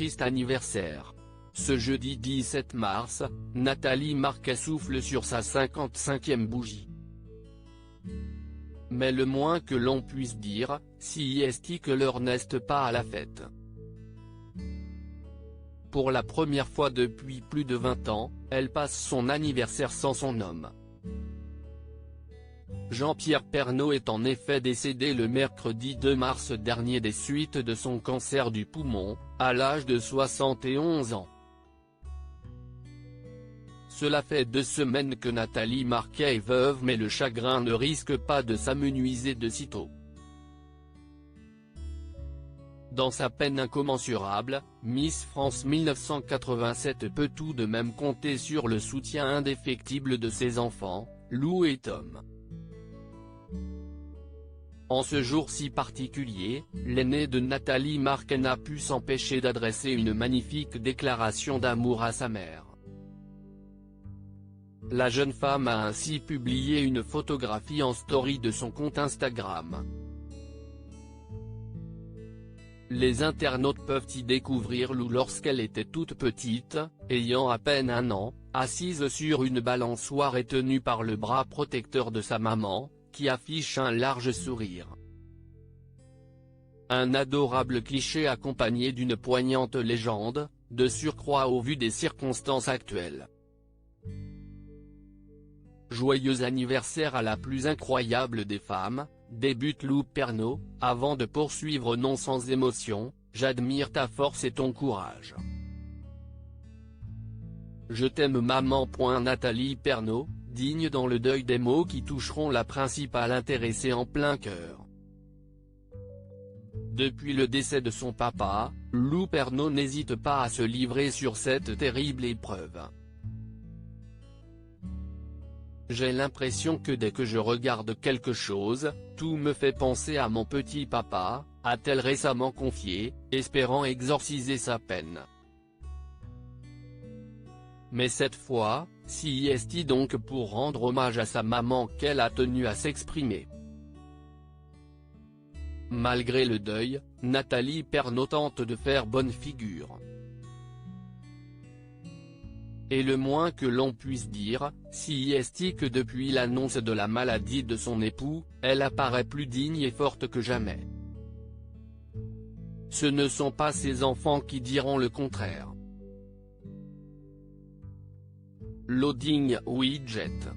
triste anniversaire. Ce jeudi 17 mars, Nathalie Marquet souffle sur sa 55e bougie. Mais le moins que l'on puisse dire, si est que l'heure n'est pas à la fête. Pour la première fois depuis plus de 20 ans, elle passe son anniversaire sans son homme. Jean-Pierre Pernaut est en effet décédé le mercredi 2 mars dernier des suites de son cancer du poumon, à l'âge de 71 ans. Cela fait 2 semaines que Nathalie Marquet est veuve, mais le chagrin ne risque pas de s'amenuiser de sitôt. Dans sa peine incommensurable, Miss France 1987 peut tout de même compter sur le soutien indéfectible de ses enfants, Lou et Tom. En ce jour si particulier, l'aîné de Nathalie Marquet n'a pu s'empêcher d'adresser une magnifique déclaration d'amour à sa mère. La jeune femme a ainsi publié une photographie en story de son compte Instagram. Les internautes peuvent y découvrir Lou lorsqu'elle était toute petite, ayant à peine 1 an, assise sur une balançoire et tenue par le bras protecteur de sa maman, qui affiche un large sourire. Un adorable cliché accompagné d'une poignante légende, de surcroît au vu des circonstances actuelles. Joyeux anniversaire à la plus incroyable des femmes, débute Lou Pernaut, avant de poursuivre non sans émotion, j'admire ta force et ton courage. Je t'aime maman. Nathalie Pernaut, digne dans le deuil des mots qui toucheront la principale intéressée en plein cœur. Depuis le décès de son papa, Lou Pernaut n'hésite pas à se livrer sur cette terrible épreuve. J'ai l'impression que dès que je regarde quelque chose, tout me fait penser à mon petit papa, a-t-elle récemment confié, espérant exorciser sa peine. Mais cette fois, si est donc pour rendre hommage à sa maman qu'elle a tenu à s'exprimer. Malgré le deuil, Nathalie Pernaut tente de faire bonne figure. Et le moins que l'on puisse dire, si est que depuis l'annonce de la maladie de son époux, elle apparaît plus digne et forte que jamais. Ce ne sont pas ses enfants qui diront le contraire. Loading widget.